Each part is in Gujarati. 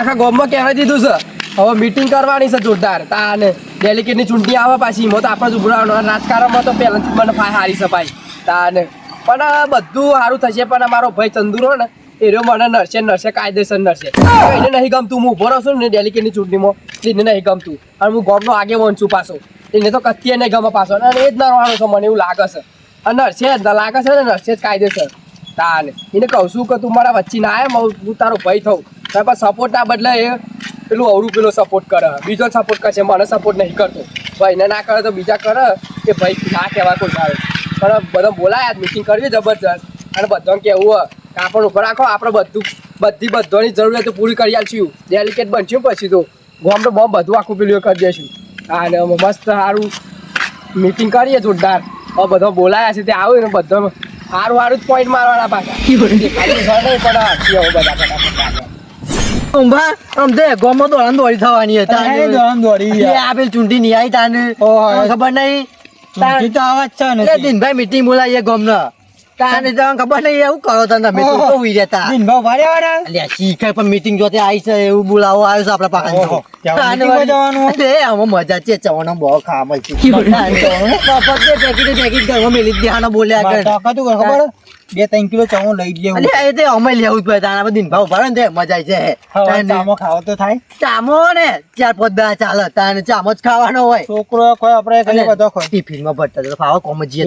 આખા ગામમાં કહેવાય દીધું છે હવે મીટિંગ કરવાની છે જોરદાર તાને ડેલિકેટની ચૂંટણી આવે પાછી એમાં તો આપણે જ ઉભરાવાનું રાજકારણમાં તો પહેલાંથી મને હારી સફાઈ તાને પણ બધું સારું થશે પણ અમારો ભાઈ ચંદુરો ને એ રહ્યો મને નરસે કાયદેસર નરસે એને નહીં ગમતું હું ઉભો રહું છું ને ડેલિકેટની ચૂંટણીમાં એને નહીં ગમતું અને હું ગામનો આગેવાન છું પાછો એને તો કત્તીએ નહીં ગમે પાછો અને એ જ નરવાનો છે મને એવું લાગે છે અને નરસે જ લાગે છે ને નરસે જ કાયદેસર તાને એને કહું છું કે તું મારા વચ્ચે ના આવે હું તારો ભાઈ થઉં પણ સપોર્ટ ના બદલે એ પેલું અવરું પેલો સપોર્ટ કરે બીજો સપોર્ટ કરશે મને સપોર્ટ નહીં કરતો ભાઈને ના કરે તો બીજા કરે કે ભાઈ ના કહેવા કોઈ સારું પણ બધા બોલાયા મીટિંગ કરવી જબરજસ્ત અને બધાને કહેવું હોય કે આપણે ઉપર રાખો આપણે બધાની જરૂરિયાતો પૂરી કરી આલશું ડેલિકેટ બનશું પછી તો ગામ તો બહુ બધું આખું પેલું કરી દઈશું અને મસ્ત સારું મીટિંગ કરીએ જોરદાર હવે બધા બોલાયા છે તે આવ્યું ને બધા સારું જ પોઈન્ટ મારવાના પાછા ગોમો દોડન દોડી થવાની આપેલ ચૂંટણી નહીં આવી તાને ખબર નહીં દિનભાઈ મીટિંગ બોલાવીએ ગોમ તાને ખબર નહીં એવું કરો તમે શીખે પણ મીટિંગ જોતે આવી છે એવું બોલાવો આવ્યો છે આપડા મજા છે ચવાનો બહુ ખાવા મળશે બોલ્યા 2-3 કિલો ચણો લઈ લેવું અમે લેવું જ પડે તારા દિનભાઈ ઉભા ને મજા છે ચામો ખાવો તો થાય ચામો ને 4-5 દા ચાલે તાને ચામો જ ખાવાનો હોય છોકરો કોઈ આપણે બધો ટિફિન માં ભરતા ખાવા કોમજીએ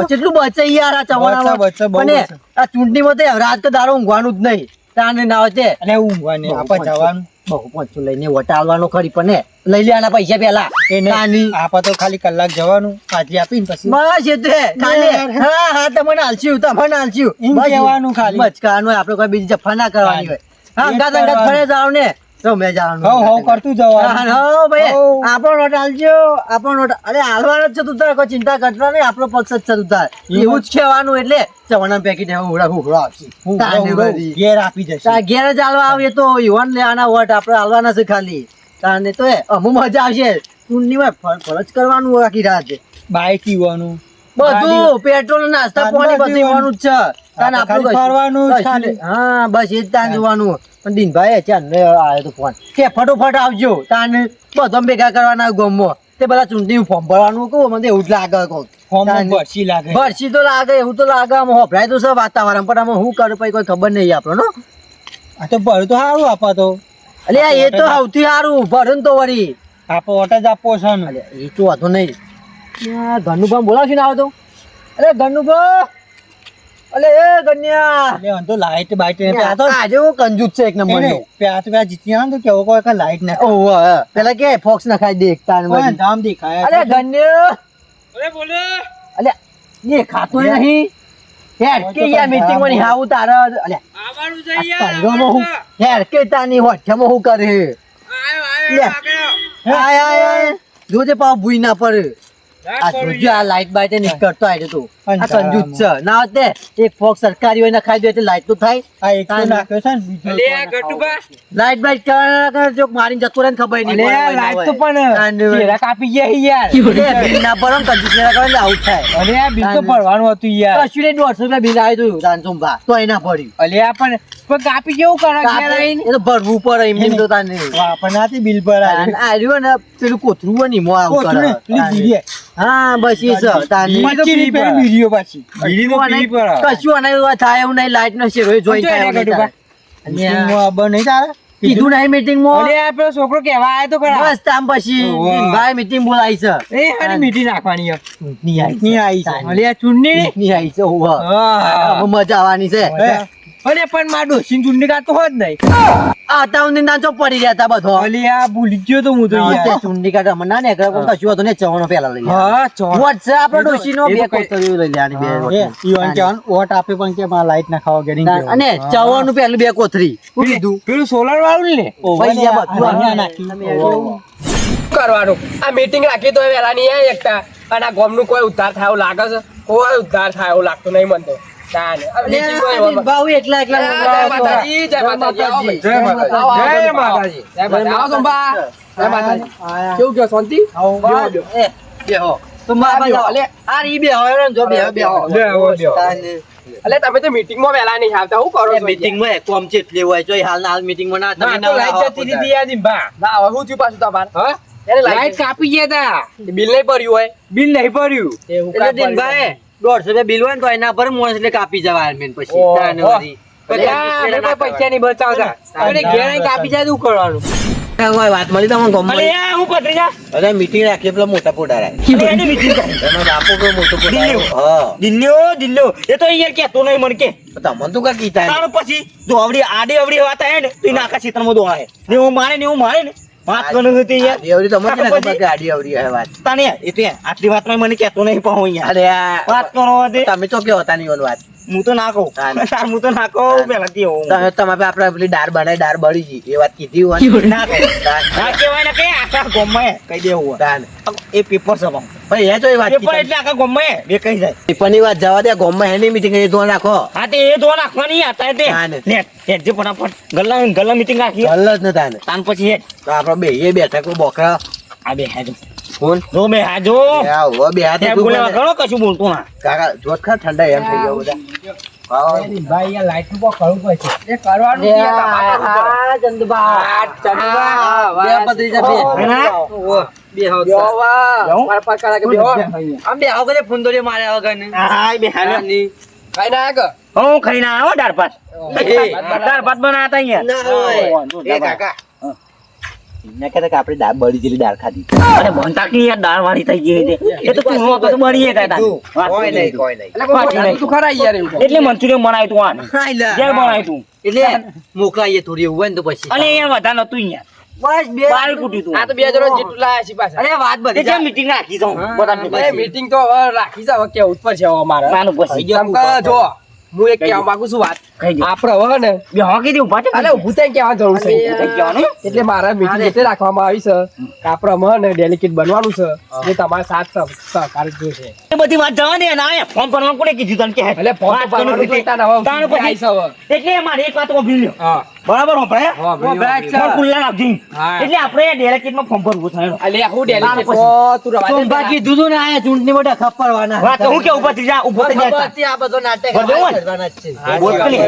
કેટલું બચે યાર આ ચવાના આ ચૂંટણીમાં તો રાત કે દારો ઊંઘવાનું જ નહીં તાને ના હોય અને ઊંઘવાની આપણે જવાનું બહુ પંચું લઈને વટાવવાનો ખરી પણ લઈ લેવાના પૈસા પેલા આપા તો ખાલી કલાક જવાનું હાજરી આપીને પછી બસ હા તમને હાલશું કહેવાનું ખાલી બચકાનું આપડે કોઈ બીજી જફા ના કરવાની હોય અંગાત ફરે જાવ ને તો મેં જવાનું કરતું જવાનું આપણો નોટ હાલજો આપણો નોટ અરે હાલવાનો જ છે તું તાર કોઈ ચિંતા કરતા નહીં આપણો પક્ષ જ છે તું તાર એવું જ કહેવાનું એટલે ચવાના પેકેટ ઘેર આપી જશે ઘેર જ હાલવા આવીએ તો યુવાન લેવાના વોટ આપડે હાલવાના છે ખાલી તાને તો અમુક મજા આવશે ચૂંટણીમાં ફરજ કરવાનું આખી રાત બાઈક પીવાનું બધું પેટ્રોલ નાસ્તા પાણી બધું લેવાનું જ છે હા બસ એ જ તાન જોવાનું પણ દિનભાઈ આવ્યો તો ફોન કે ફટોફટ આવજો તાન બધા ભેગા કરવાના ગામમાં તે બધા ચૂંટણી ફોર્મ ભરવાનું કહું મને એવું જ લાગે ભરસી તો લાગે એવું તો લાગે આમાં હોભરાય તો છે વાતાવરણ પણ આમાં શું કરે પછી કોઈ ખબર નહીં આપણને આ તો ભર તો સારું આપા તો અલે એ તો સૌથી સારું ભરણ તો વળી આપો ઓટ જ આપો છે ને એ તો વાંધો નહીં ઘરનું કામ બોલાવશું ને આવો તો અરે ઘરનું કામ અલે એ ગન્યા તો લાઈટ બાઈટ આજે કંજૂસ છે એક નંબર નો પ્યા તો જીતી આવ તો કેવો કોઈ લાઈટ ના પેલા કે ફોક્સ ના ખાઈ દેખતા ધામ દેખાય અરે ગન્યા અલે એ ખાતો નહીં યાર કે યાર મીટિંગ માં હાવું તારા અલે આવવાનું છે યાર કે તાની હોઠમાં હું કરે આય જોજે પાવ ભૂઈ ના પર આ જોજો આ લાઈટ બાઈટ નીકળતો આવે તો આ કંજૂસ છે ના હોતે એક ફોક સરકારી હોય ના ખાઈ દે એટલે લાઈટ તો થાય આ એક તો નાખ્યો છે ને બીજો લાઈટ બાઈટ કર જો મારીને જતો રહે ખબર નહીં લાઈટ તો પણ કેરા કાપી ગયા યાર બિલ ના ભરો કંજૂસ ના કરે આઉટ થાય અને આ બિલ તો ભરવાનું હતું યાર કશું ને 150 રૂપિયા બિલ આવ્યું હતું તાનસુંભા તો એના ભર્યું અલે આ પણ કાપી કેવું કરે એ તો ભરવું પડે એમ તો તાને આપણાથી બિલ ભરાય આ રહ્યો ને પેલું કોથરું હોય ને મો આવું કરે હા બસ એ છે તાની વિડિયો પાછી કશું અનાય થાય એવું નહીં લાઈટ નો શેરો જોઈ થાય નહીં તારા કીધું નહીં મીટિંગ માં અરે આ પેલો છોકરો કેવા આવ્યો તો ખરા બસ તામ પછી ભાઈ મીટિંગ બોલાઈ છે એ હાની મીટિંગ રાખવાની ની આવી છે અલે આ ચૂંટણી ની આવી છે મજા આવવાની છે અરે પણ માર ડોશીન ચૂંટણી કાઢતો હોત નહીં આ તાઉની નાચો પડી રહ્યા તા બધો અલે આ ભૂલી ગયો તો હું તો યાર ચૂંટણી કાઢ મને ના ને કશું હતો ને ચવાનો પેલા લઈ હા વોટ છે આપણો ડોશીનો બે કોતરીઓ લઈ લેવાની બે ઈવન કેવન વોટ આપે પણ કે માં લાઈટ ના ખાવા ગેરિંગ અને ચવાનું પેલું બે કોથરી શું કીધું પેલું સોલર વાળું ને પૈસા બધું કરવાનું આ મીટિંગ રાખી તો વેલા નહીં આવે એકતા અને આ ગામનું કોઈ ઉદ્ધાર થાય એવું લાગે છે કોઈ ઉદ્ધાર થાય એવું લાગતું નહીં મને તો ભાવ એકલા એકલા કેવું કે શાંતિ એટલે તમે તો મીટિંગમાં વહેલા નહીં આવતા હું કરો છો મીટિંગમાં કોમ છે એટલે હોય જો હાલ ના હાલ મીટિંગમાં ના તમે ના તો લાઈટ જતી રહી યાર બા ના હવે શું થયું પાછું તમારે હા એને લાઈટ કાપી ગયા તા બિલ નહીં ભર્યું હોય બિલ નહીં ભર્યું એવું એટલે દિનભાઈ 150 રૂપિયા બિલ હોય ને તો એના પર મોણસ એટલે કાપી જવાય મેન પછી ઓહો. તાને વળી. આપણે કોઈ પૈસા નહીં બચાવતા આપણે ઘેર આવીને કાપી જાય તો શું કરવાનું કોઈ વાત મળી તમને ગમમાં અરે આ હું પત્રીજા અરે મીટિંગ રાખીએ પેલા મોટા પોડારા અરે એની મીટિંગ કરી એનો બાપુ પેલો મોટો દિલ્હી. પોડારો દિલ્યો એ તો યાર કેતો નહીં મને કે તમને તો કા કીધા તાણ પછી જો આવડી આડી અવડી વાત આય ને તો એના આખા ક્ષેત્રમાં દોડા હે ને હું મારે ને વાત કરવાનું હતી યાર એવડી તમને ના ખબર કે આડી આવડી હે વાત તાને એ તો યાર આટલી વાતમાં મને કેતો નહીં પાહો યાર અરે આ વાત કરો હતી તમે તો કેવો હતા ની ઓલ વાત હું તો ના કહું તાને. હું તો ના કહું પહેલાથી હોઉં તમે તમારે આપણે પેલી દાળ બનાવી દાળ બળી ગઈ એ વાત કીધી હોય ના કહું ના કહેવાય ને કે આખા ગામમાં કહી દેવું તાને. એ પેપર સભા ભાઈ એ તો એ વાત પેપર કીધી એટલે આખા ગામમાં બે કહી જાય પેપરની વાત જવા દે ગોમમાં હેની મીટિંગ એ ધોન રાખો હા તે એ ધોવા નાખવાની હતા તે હા ને. નેટ જે ફટાફટ ગલ્લા મીટિંગ રાખી ગલ જ ન તાને તાન પછી હેડ તો આપણે બે એ બેઠકો બોકરા આ બે હાજો કોણ જો બે હાજો આવો બે હાથ ત્યાં બોલાવા ઘણો કશું બોલતો ના કાકા જોત ખા ઠંડા એમ થઈ ગયો બધા ભાઈ યાર લાઈટ નું કરવું પડશે એ કરવાનું છે યાર, તમારે કરવું પડે. બેહો, જાઉં? મારા પાસે કાળા કે બેહો. આમ બે આવો કરે ફોન દોડે મારે આવો ગને હા બે હાજો ખાઈ ના આગ. હું ખાઈને આવો દાળ ભાત દાળ ભાત બનાવતા અહીંયા ના હોય. એ કાકા ના કહેતા કે આપણે દાળ બળી જેલી દાળ ખાધી અરે બનતાકી યાર દાળ વાળી થઈ ગઈ હતી. એ તો તું તો બળીએ કાઢા કોઈ નહીં કોઈ નહીં એટલે કોઈ મોઢાનું તું ખરા યાર એવું. એટલે મંચુરિયન બનાવ્યું તું આને હાઈલા. ઘેર બનાવ્યું તું એટલે મોકલાઈએ થોડી એવું હોય ને તો પછી અને યાર વધારે નતું અહીંયા બસ બે બાર કૂટ્યું તું આ તો 2 જણો જેટલું લાયા છે પાછા. અરે વાત બધી એટલે મીટિંગ રાખી જાઉં એ બધા મીટિંગ તો હવે રાખી છે, હવે કેવું જ પડશે હવે મારે. નાનું પછી કેમ કે જો હું એક કહેવા માંગુ છું વાત કહી દે. આપણે હવે ને બે હોકી દે ઉભા અલે ઊભું થઈને કહેવા જરૂર છે. કઈ કહેવાનું? એટલે મારા મીટિંગ એટલે રાખવામાં આવી છે કે આપણે હવે ને ડેલિકેટ બનવાનું છે જે તમારા સાથ સહકાર જોઈશે. એ બધી વાત જવા દે ના ફોન કરવાનું કોને કીધું તને કે એટલે ફોન તો ભરવાનું જ નતા ને હવે તાણ ઊભી પછી આવી છે હવે. એટલે મારી એક વાત ઓભી લ્યો હા. બરાબર હોપડે હા, ભર્યું, ફોન ખુલ્લા રાખજી હા. એટલે આપણે ડેરેકેટમાં ફોર્મ ભરવું થાય અલે હું ડેલિકેટ પછી. તો તું રવા દે સોમભા કીધું તું ને આ ચૂંટણી માટે ખપરવાના વાત હું કે ઉભા થઈ જા ઉભો થઈ જા ખબર હતી આ બધો નાટક બધું હોય? કરવાના જ છે. હા, બોલ પેલી.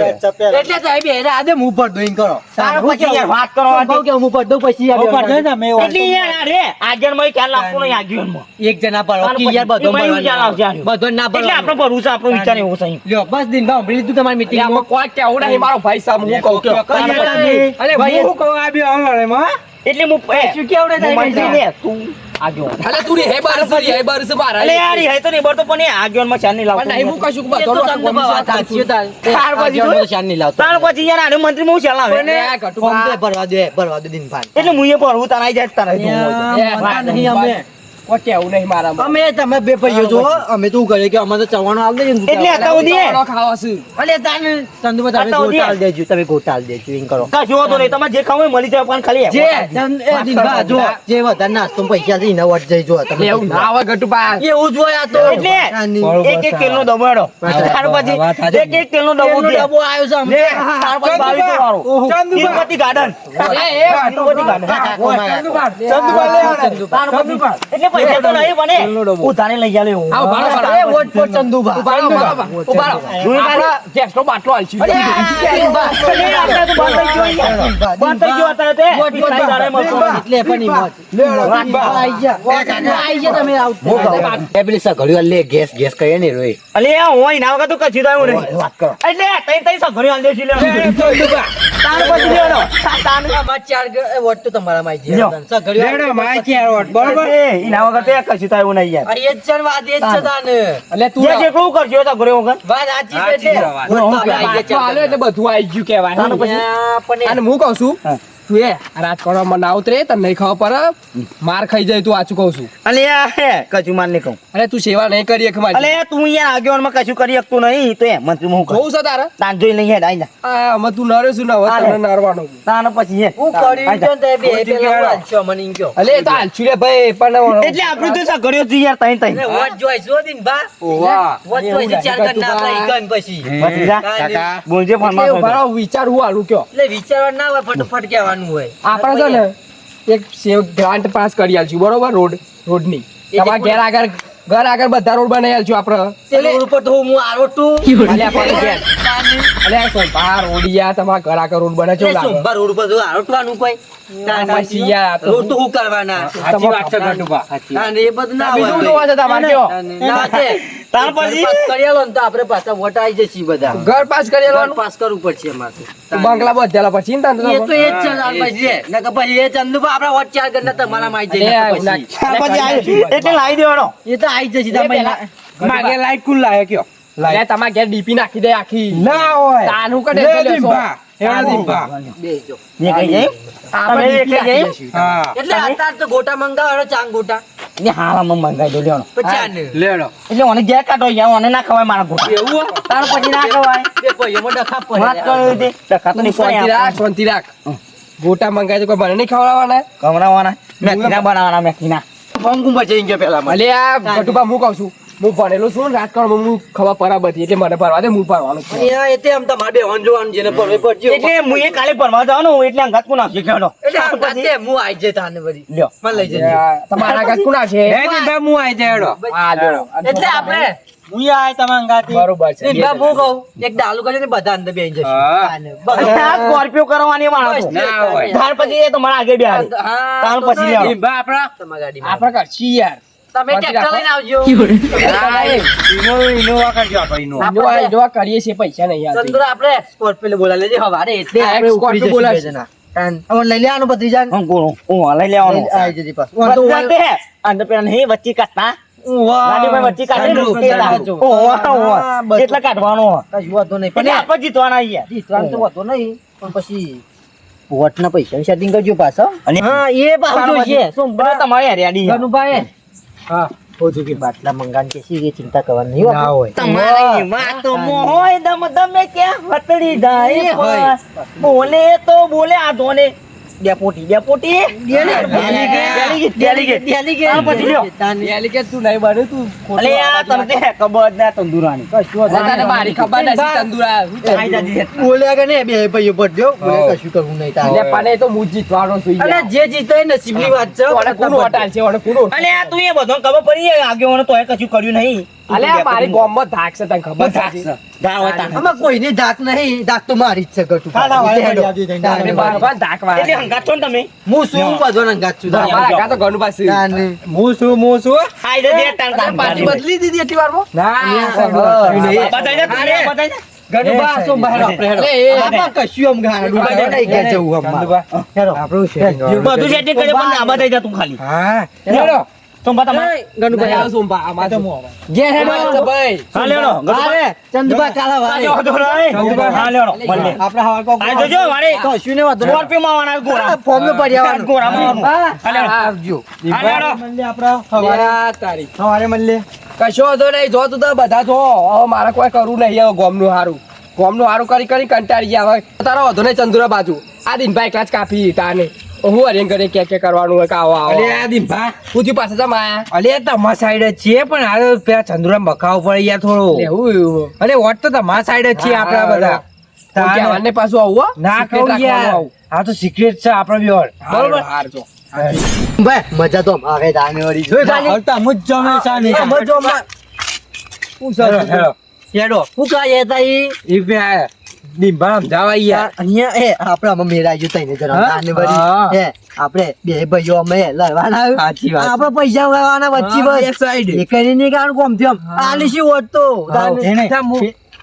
એટલે તો એ બે હેરા આદે મું પર દોઈન કરો તાર પછી યાર વાત કરો ભાવ કે મું પર દો પછી આ બે એટલે યાર અરે આગળમાં ખ્યાલ રાખતો નહીં આગળમાં એક જણા પર ઓકે યાર બધો એ ભાઈ ખ્યાલ આવશે આનો. બધો ના એટલે આપણે ભરવું છે આપણો વિચાર એવો છે લ્યો બસ દિન ભાવ ભરી તું તમારી એટલે આમાં મીટિંગ કોઈ કેવું નહીં મારો ભાઈ સાહેબ હું કહું કે અરે ભાઈ, હું કહું આ બી ઓનલાઈનમાં એટલે હું શું કેવડે તારી હું મંત્રી પૈસા? ને તું આગળ અલે તું હે બાર છે મારા અલે યાર એ તો નહીં બરતો પણ એ આગળમાં ચાલ નહીં પણ નહીં હું લાવતો કશું એ તો બધો તમને વાત સાચી તાર તાર પછી આ જણનો શાન નહીં લાવતો તાર પછી યાર આને મંત્રી હું ચાલ આવે પણ આ ઘટુ ફોર્મ તો ભરવા દે દિન ભાઈ એટલે હું એ ભરવું તાર આઈ જાય તારે વાત નહીં અમે કોઈ કેવું નહીં મારા અમે તમે બે ભાઈઓ છો અમે તો કરે કે અમે તો ચવાનો આલ દેજો એટલે હતા ઉધી ખાવા છું અલે તાન ચંદુબા તમે આતા ઉધી. ગોટાલ દેજો તમે ગોટાલ દેજો એમ કરો કા જોવો તો નહીં તમારે જે ખાવું હોય મળી જાય પણ ખાલી જે એ દિનભા જો જે વધારે નાસ્તો પૈસા છે એના વટ જઈ જો તમે એવું ના આવે ઘટુ પા એવું જ હોય આ તો એટલે એક તેલનો ડબ્બો હેડો ત્યાર પછી એક તેલનો ડબ્બો તેલનો દે. ડબ્બો આવ્યો છે લે, અમે ત્યાર પછી 22 વાળો. તિરુપતિ ગાર્ડન તિરુપતિ ગાર્ડન એટલે પૈસા તો નહીં બને ઉધારે લઈ જાય એવું. આવ બાળો બાળો એ વોટ પર ચંદુભા ઉભારો ઉભારો આપણા ગેસનો બાટલો આલશું અરે, આપણે તો બંધ થઈ ગયો અહીંયા. બંધ થઈ ગયો અત્યારે તે. વોટ પર પિસ્તાળીસ દાડે મળતો. એટલે પણ ઈ મોજ. આઈ ગયા તમે આવ એ પેલી સઘળ્યો લે ગેસ ગેસ કહીએ ને રોય અલે આ હોય ના વગર તો કશું થયું નહીં. વાત કરો એટલે તઈ સઘળી હાલ દેશી લે. તાર પછી લેવાનો. તાર વોટ તો તમારા માં લ્યો. બરોબર એ એના વગર તો કશું થયું નહીં યાર. એટલે તું જે જેટલું કરજો સઘળી વગર. બાટલો આલ્યો એટલે બધું આવી ગયું કહેવાય તાનો પછી અને હું કહું છું હા. તું એ રાજકારણમાં ના ઉતરે તને નહીં ખબર પડે માર ખાઈ જાય તું આચું કહું છું અલે આ હે કશું માર નહીં કહું. અરે તું સેવા નહીં કરી એક મારી અલે તું યાર આગેવાનમાં કશું કરી શકતું નહીં તો એમ મંત્રી હું કહું. જોવું છે તારે તાન જોઈ લઈ હેડ આઈ જા. આ અમે તું નરે છું ને હવે હાલે. તને નરવાનો તાન પછી હે. હું આઈ જા. કર્યું મને કયો અલે એ તો હાલશું રે ભાઈ પણ એટલે આપણું તો સઘળ્યો જ યાર તઈ તઈ. વોટ જોઈશ હો દિન બા ઓવા વોટ જોઈશ ચાર કર ના આપડા ઈકન પછી પછી જા. કાકા. બોલજે ફોન એટલે માં મારો વિચાર હું હાલું કયો એટલે વિચારવા ના હોય ફટાફટ કહેવાનું હોય આપણે છે ને એક સેવ ગ્રાન્ટ પાસ કરી આલશું બરોબર રોડની એ તમારા જે ઘેર આગળ ઘર આગળ બધા રોડ બનાવી આલશું આપણે તે રોડ ઉપર તો હું આરોટું અલ્યા પણ ઘેર. અલ્યા સોમવાર રોડિયા તમારા ઘર આગળ રોડ બને છે એટલે સોમવાર રોડ ઉપર તો આરોટવાનું કોઈ પછી યાર આ તો રોડ તો હું કરવાના સાચી વાત છે ગટુભા. અને એ બધું ના બીજું હોય જોવા છે તમારે કયો? ના તે તાર પછી પાસ કરી આલો ને તો આપણે પાછા વોટ આવી જશે બધા ઘર પાસ કરી આલવાનું? પાસ કરવું પડશે અમારે બંગલા બધેલા પછી ને તને એ તો એ જ છે લાલ પછી નકર પછી એ ચંદુભા આપણે વોટ ચાર કરીને તમારામાં આવી જઈએ નકર પછી. તાર પછી આવી એટલે લાવી દેવાનો એ તો આવી જશે તમે માગે લાઈટ કુલ લાયો કયો? એટલે તમારા ઘેર ડીપી નાખી દે આખી. ના હોય તાનું કડે લે લેશો. દીપા, એવડા દીપા. બેસજો. ને કઈ જાય આપણે તમે ડીપી એટલે નાખી જઈ? દઈશું. હા એટલે અત્યારે તો ગોટા મંગાવો ચાંગ ગોટા ને હારા મમ મંગાઈ દો લેવાનો પછી આને લેડો એટલે ઓને ઘેર કાઢો યાર ઓને ના ખવાય મારા ગોટા એવું તાર પછી ના ખવાય બે પૈયામાં ડખા વાત પડે કરો તે ટકા તો નહીં શાંતિ પડે રાખ, શાંતિ રાખ. ગોટા મંગાય તો કોઈ મને નહીં ખવડાવવાના? કમરાવાના મેથીના બનાવવાના મેથીના ફોંગું બચાઈ ગયા પેલા અલે આ ગટુભા હું કહું છું, હું ભણેલો છું ને રાજકારણમાં, હું ખબર બરાબર હતી એટલે મને ભરવા દે, હું ભરવાનું છું. એ તે આમ તમારે બે હોન જોવાનું જેને પડવે પડજો એટલે હું એ કાલે ભરવા જવાનું એટલે અંગાત કો નાખી ખેડો એટલે આમ રાતે હું આઈ જઈ તાને વળી લ્યો મને લઈ જજે આ તમારા આગળ કોના છે? એ દીપા હું આઈ જાય હેડો. આ લ્યો. એટલે આપણે હું આય તમે અંગાતી બરોબર છે. નીંદા હું કહું એક ડાલુ કરીને બધા અંદર બેસી જશે હા. આને બસ. આ સ્કોર્પિયો કરવાની માણસ બસ. ના હોય. ત્યાર પછી એ તમારા આગળ બેહાડે હા, તાર તો પછી નહીં. લેવાનો. દીપા આપણા તમારી ગાડીમાં. આપણે કરશી યાર. તમે ટ્રેક્ટર લઈને આવજો હા, એ ઇનોવા કરજો આપણે ઇનોવા. ઇનોવા કરીએ છીએ, પૈસા નહીં યાર. ચંદ્ર આપણે સ્કોર્પિયો બોલાવી લેજે હવારે એટલે હા, આપણે સ્કોર્પિયો ઉપડી જશું બોલાવીશ. બે જણા. તાન. હવે લઈ લેવાનું ભત્રીજાને. હું કોણ હું લઈ લેવાનું આવી જજે પાછું. વાંધો હોય. બધા અંદર પેલા નહીં વચ્ચે કાઢતા વાહ. ગાડીમાં વચ્ચે કાઢે ને સાંજુ, તે લાવો. સાંજુ. ઓહો, હા, ઓહો. બસ. એટલે કાઢવાનો કશું વાંધો નહીં. પણ પણ આપણે જીતવાના યાર જીતવાનું તો વાંધો નહીં પણ પછી વોટના પૈસા સેટિંગ કરજો પાછો અને હા એ પાછું જોઈએ શું બધા તમારે હરિયાળી યાર. ગનુભાઈ હા ઓછું કે બાટલા મંગાન કે સી ચિંતા કરવાની નહીં ના હોય. તમારી વાતો મોય દમ દમે ક્યાં વતડી જાય એ હોય. બોલે તો બોલે આ ધોને ડેપોટી ડેલીગેટ. હા, પછી લ્યો. ડેલિકેટ તું નહીં બન્યું, તું ખોટું અલે આ વાત તને ખબર ના તંદુરાની અરે તને મારી ખબર નથી તંદુરા. આઈ જાજી. બોલ્યા કે ને બે ભાઈઓ પડજો બોલે કશું કરવું નહીં એટલે તારે પણ એ તો હું જ જીતવાનો છું અને યાર. જે જીતો એ નસીબની વાત છે ઓને કોનું હટાલ છે, ઓને કોનું? અલે આ તું એ બધો ખબર પડી જાય આગેવાનો તોય કશું કર્યું નહીં અલે આ મારી ગોમમાં ધાક છે, તને ખબર છે? ગાળ હોય તાને. આમાં કોઈને ધાક નહીં ધાક તો મારી જ છે ગટુ અને બારબાર ધાક વાળા. એટલે હંગાત છો ને તમે હું શું બધો નંગાત છું અમારા ઘા તો ઘરનું પાસે. તાને. હું છું આઈ જજે તાન કામ પાછી કરી. બદલી દીધી એટલી વારમાં? નહીં. બતાઈ દે તું એ બતાઈ દે. ગનુભા શું બહાર આપણે હેડો. અલે એ આમાં કશું આમ ગાડું નહીં કે જવું આમાં. હેડો. આપણું setting કરવાનું. બધું સેટિંગ કરે પણ આ બતાઈ દે તું ખાલી હા હેડો તો બતા તમે ગણુભાઈ આવો સોમભા, આમાં તો ઘેર હેડો. અમારે તો ભાઈ. હા લેડો અરે, ચંદુભા કાલા વારે. હા લેડો મળે આપણે હવાર કોક આ જોજો વારે કશું ને વાંધો નહીં. સ્કોર્પિયો માં આવવાના ગોરા ફોર્મ પર આવવાનું. ગોરા માં આવવાનું. હા. હા લેડો આવજો. હા લેડો યા તારી. સવારે મળીએ. કશો વાંધો નહીં, જો તું તો બધા જો. હવે મારે કોઈ કરવું નહીં હવે ગોમનું હારું. ગોમનું હારું કરી કરી કંટાળી ગયા હવે. તારો વાંધો નહીં ચંદુરા બાજુ. આ દિનભાઈ એકલા જ કાપી તાને. હું હરિયન ઘરે કે કરવાનું હોય કે આવો આવો. અલે આ દીપા, પૂછ્યું પાસે જમ આયા. અલે તમારા સાઈડ જ છીએ પણ આ તો પેલા ચંદુરામ બખાવ પડે યાર થોડો. લેવું એવું. અલે વોટ તો તમારા સાઈડ જ છીએ આપણા બધા. કોઈ કહેવાનું નહીં પાછું આવું હો. ના Secret કહું રાખવાનું યાર, આવું. આ તો સિક્રેટ છે આપણો બી બરોબર હાર જો. ભાઈ મજા તો આવે દાને વળી જોઈ ખાલી મજો માં હું સર હેલો હેડો હું કાય હતા ઈ બે દીપા સમજાવા યાર. અહીંયા એ આપણા મેળા જો તઈને જરા હા? દાને વળી હા. હે આપણે બે ભાઈઓ અમે લડવાના સાચી વાત. આપણે પૈસા ઉડાવવાના વચ્ચે હા, બસ એક side. એ કરીને નહીં કારણ કોમ થયો આલી શી હોત તો દાને. એને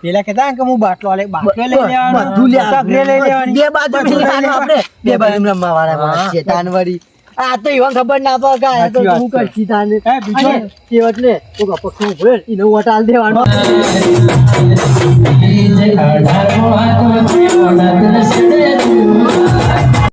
પેલા કેતા કે હું બાટલો લઈ બધું લે સગરે લઈ લેવાની. બે બાજુ મેળવાનું આપણે બે બાજુ રમવાના માણસ છે તાન વળી આ તો એવા ખબર ના પડે કે આ તો સાચી વાત હું છે. કરશી તાને હે, બીજો? અને કેવટ ને તો ગપક નું ભરે એને વટાલ દેવાનો